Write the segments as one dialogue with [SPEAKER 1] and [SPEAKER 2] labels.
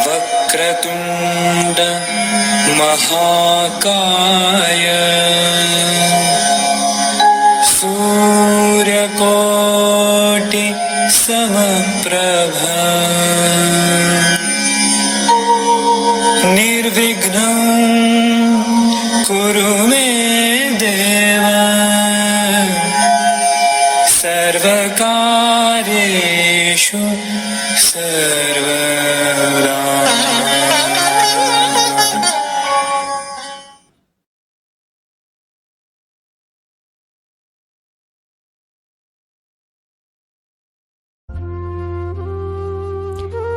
[SPEAKER 1] वक्रतुण्ड महाकाय सूर्यकोटि समप्रभा निर्विघ्नं कुरु मे देव सर्वकार्येषु सर्वदा।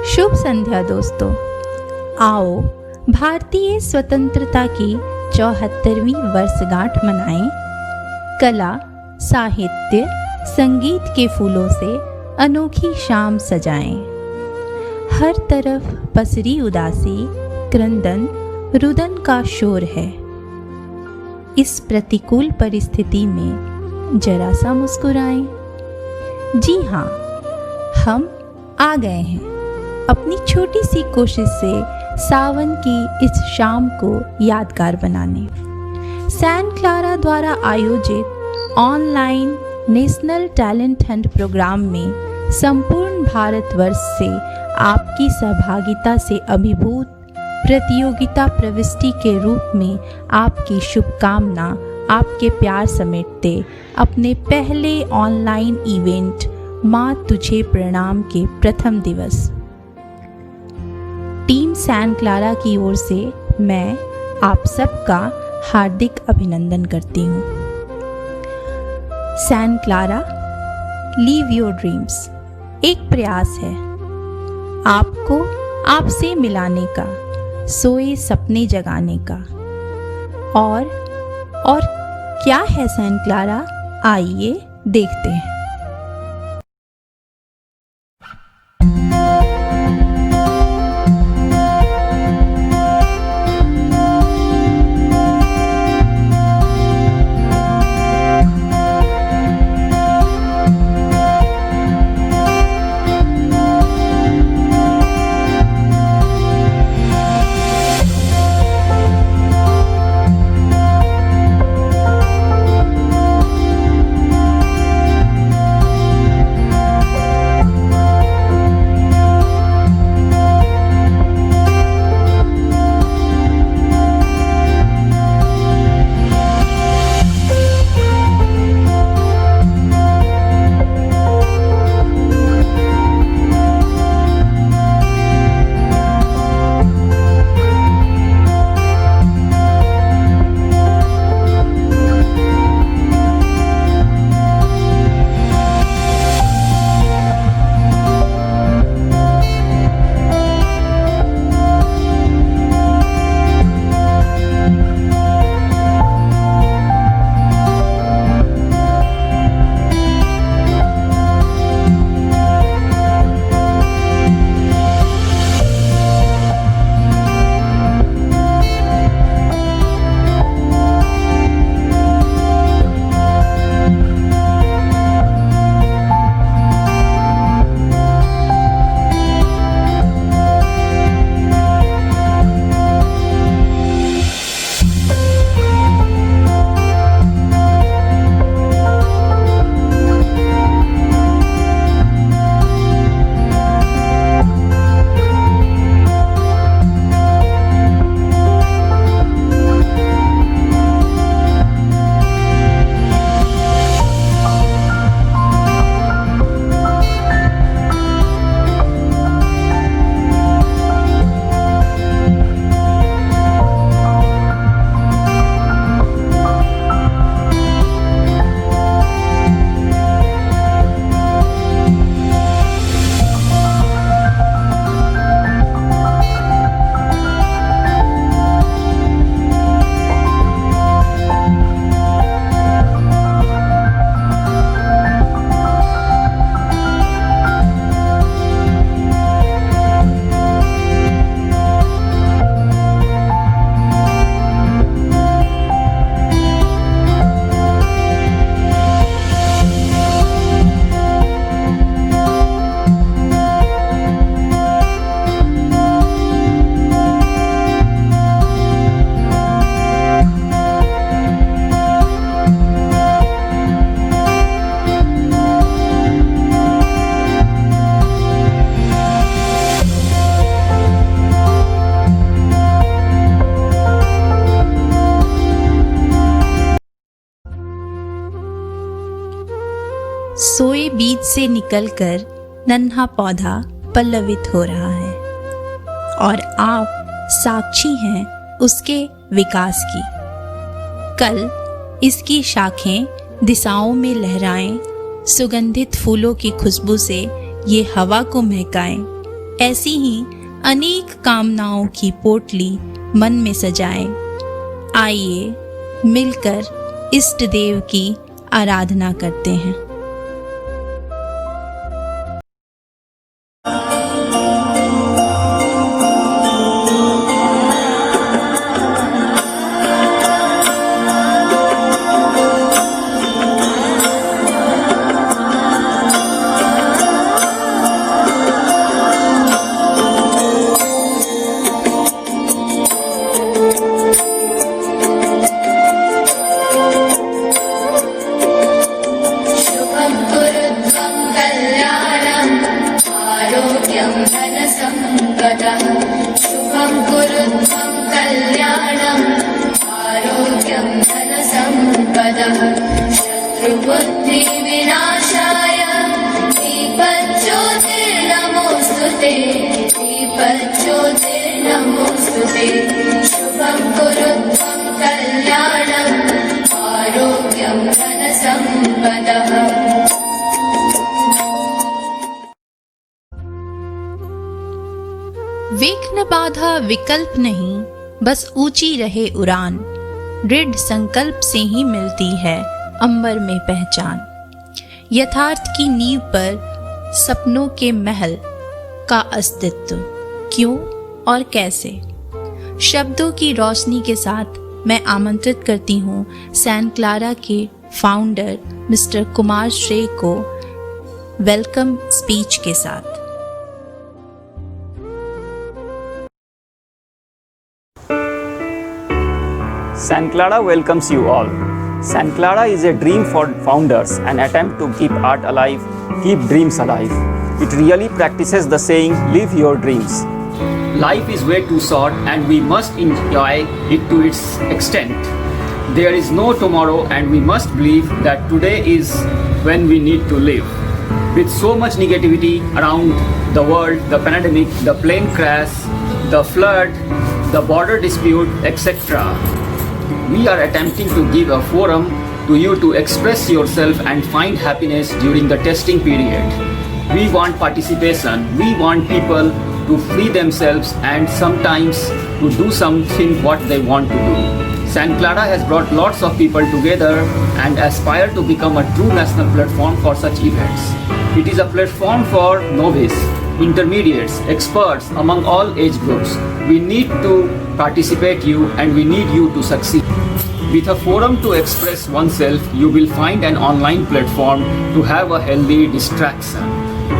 [SPEAKER 2] शुभ संध्या दोस्तों। आओ भारतीय स्वतंत्रता की 74वीं वर्षगांठ मनाएं। कला, साहित्य, संगीत के फूलों से अनोखी शाम सजाएं। हर तरफ पसरी उदासी, क्रंदन, रुदन का शोर है। इस प्रतिकूल परिस्थिति में जरा सा मुस्कुराएं। जी हाँ, हम आ गए हैं अपनी छोटी सी कोशिश से सावन की इस शाम को यादगार बनाने। सैंट क्लारा द्वारा आयोजित online national talent hunt programme में संपूर्ण भारतवर्ष से आपकी सहभागिता से अभिभूत प्रतियोगिता प्रविष्टि के रूप में आपकी शुभकामना, आपके प्यार समेटते अपने पहले ऑनलाइन इवेंट माँ तुझे प्रणाम के प्रथम दिवस टीम सैंट क्लारा की ओर से मैं आप सबका हार्दिक अभिनंदन करती हूँ। Saint Clara live your dreams एक प्रयास है आपको आपसे मिलाने का, सोए सपने जगाने का। और क्या है सैंट क्लारा, आइए देखते हैं। सोए बीज से निकलकर नन्हा पौधा पल्लवित हो रहा है और आप साक्षी हैं उसके विकास की। कल इसकी शाखें दिशाओं में लहराएं, सुगंधित फूलों की खुशबू से ये हवा को महकाएं। ऐसी ही अनेक कामनाओं की पोटली मन में सजाएं। आइए मिलकर इष्ट देव की आराधना करते हैं।
[SPEAKER 3] शुभं कुरु त्वं कल्याणं आरोग्यं धनसम्पदः शत्रुबुद्धिविनाशाय दीपज्योतिर्नमोऽस्तुते दीपज्योतिर्नमोऽस्तुते शुभं कुरु त्वं कल्याणं आरोग्यं धनसम्पदः।
[SPEAKER 2] विघ्न बाधा विकल्प नहीं, बस ऊंची रहे उड़ान। दृढ़ संकल्प से ही मिलती है अंबर में पहचान। यथार्थ की नींव पर सपनों के महल का अस्तित्व क्यों और कैसे। शब्दों की रोशनी के साथ मैं आमंत्रित करती हूँ सैंट क्लारा के फाउंडर मिस्टर कुमार श्रेय को वेलकम स्पीच के साथ।
[SPEAKER 4] Santa Clara welcomes you all. Santa Clara is a dream for founders, an attempt to keep art alive, keep dreams alive. It really practices the saying, live your dreams. Life is way too short and we must enjoy it to its extent. There is no tomorrow and we must believe that today is when we need to live. With so much negativity around the world, the pandemic, the plane crash, the flood, the border dispute, etc., we are attempting to give a forum to you to express yourself and find happiness during the testing period. We want participation. We want people to free themselves and sometimes to do something what they want to do. Santa Clara has brought lots of people together and aspire to become a true national platform for such events. It is a platform for novice, intermediates, experts among all age groups. We need to participate you and we need you to succeed. With a forum to express oneself, you will find an online platform to have a healthy distraction.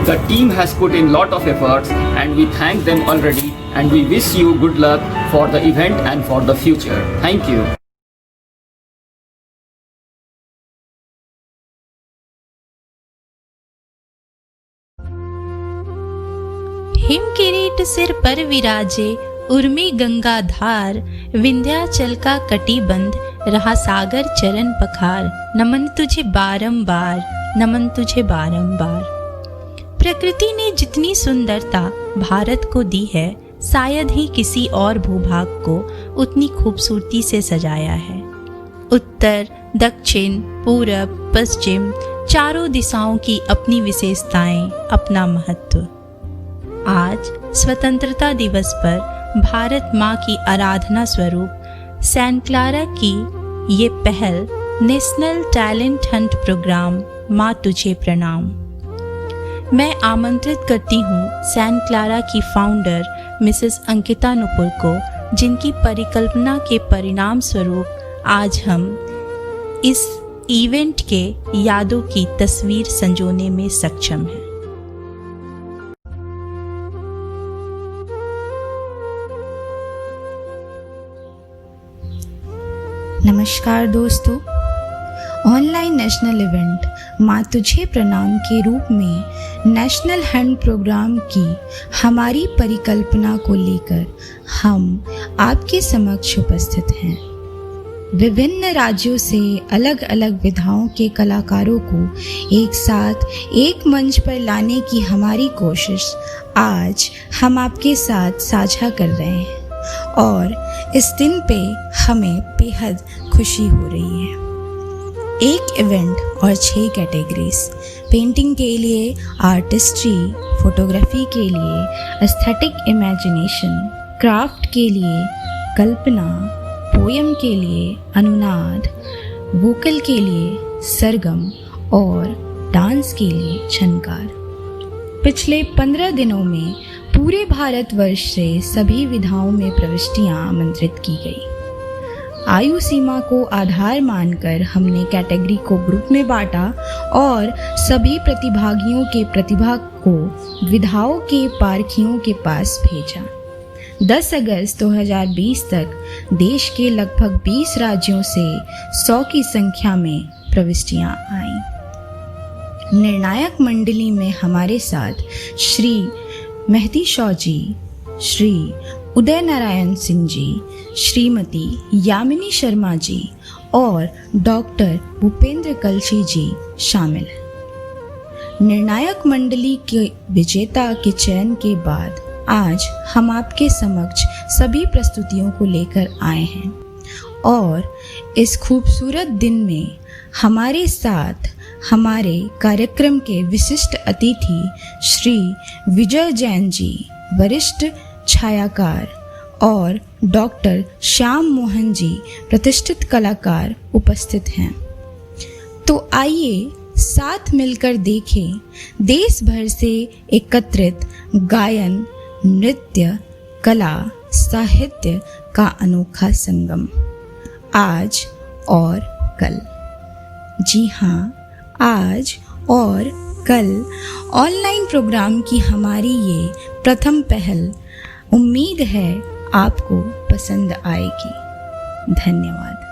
[SPEAKER 4] The team has put in lot of efforts and we thank them already and we wish you good luck for the event and for the future. Thank you.
[SPEAKER 2] हिम किरीट सिर पर विराजे, उर्मी गंगा धार, विंध्याचल का कटिबंध, रहा सागर चरण पखार। नमन तुझे बारंबार, नमन तुझे बारंबार। प्रकृति ने जितनी सुंदरता भारत को दी है, शायद ही किसी और भूभाग को उतनी खूबसूरती से सजाया है। उत्तर, दक्षिण, पूरब, पश्चिम, चारों दिशाओं की अपनी विशेषताएं, अपना महत्व। आज स्वतंत्रता दिवस पर भारत माँ की आराधना स्वरूप सैंट क्लारा की ये पहल नेशनल टैलेंट हंट प्रोग्राम माँ तुझे प्रणाम। मैं आमंत्रित करती हूँ सैंट क्लारा की फाउंडर मिसेस अंकिता नुपुर को, जिनकी परिकल्पना के परिणाम स्वरूप आज हम इस इवेंट के यादों की तस्वीर संजोने में सक्षम हैं।
[SPEAKER 5] नमस्कार दोस्तों, ऑनलाइन नेशनल इवेंट माँ तुझे प्रणाम के रूप में नेशनल हंट प्रोग्राम की हमारी परिकल्पना को लेकर हम आपके समक्ष उपस्थित हैं। विभिन्न राज्यों से अलग अलग विधाओं के कलाकारों को एक साथ एक मंच पर लाने की हमारी कोशिश आज हम आपके साथ साझा कर रहे हैं और इस दिन पे हमें बेहद खुशी हो रही है। एक इवेंट और 6 कैटेगरीज, पेंटिंग के लिए आर्टिस्ट्री, फोटोग्राफी के लिए एस्थेटिक इमेजिनेशन, क्राफ्ट के लिए कल्पना, पोयम के लिए अनुनाद, वोकल के लिए सरगम और डांस के लिए झनकार। पिछले 15 दिनों में पूरे भारतवर्ष से सभी विधाओं में प्रविष्टियां आमंत्रित की गई। आयु सीमा को आधार मानकर हमने कैटेगरी को ग्रुप में बांटा और सभी प्रतिभागियों के प्रतिभा को विधाओं के पारखियों के पास भेजा। 10 अगस्त 2020 तक देश के लगभग 20 राज्यों से 100 की संख्या में प्रविष्टियां आईं। निर्णायक मंडली में हमारे साथ श्री मेहदी शॉ जी, श्री उदय नारायण सिंह जी, श्रीमती यामिनी शर्मा जी और डॉक्टर भूपेंद्र कलशी जी शामिल हैं। निर्णायक मंडली के विजेता के चयन के बाद आज हम आपके समक्ष सभी प्रस्तुतियों को लेकर आए हैं और इस खूबसूरत दिन में हमारे साथ हमारे कार्यक्रम के विशिष्ट अतिथि श्री विजय जैन जी, वरिष्ठ छायाकार, और डॉक्टर श्याम मोहन जी, प्रतिष्ठित कलाकार उपस्थित हैं। तो आइए साथ मिलकर देखें देश भर से एकत्रित गायन, नृत्य, कला, साहित्य का अनोखा संगम आज और कल। जी हाँ, आज और कल ऑनलाइन प्रोग्राम की हमारी ये प्रथम पहल उम्मीद है आपको पसंद आएगी। धन्यवाद।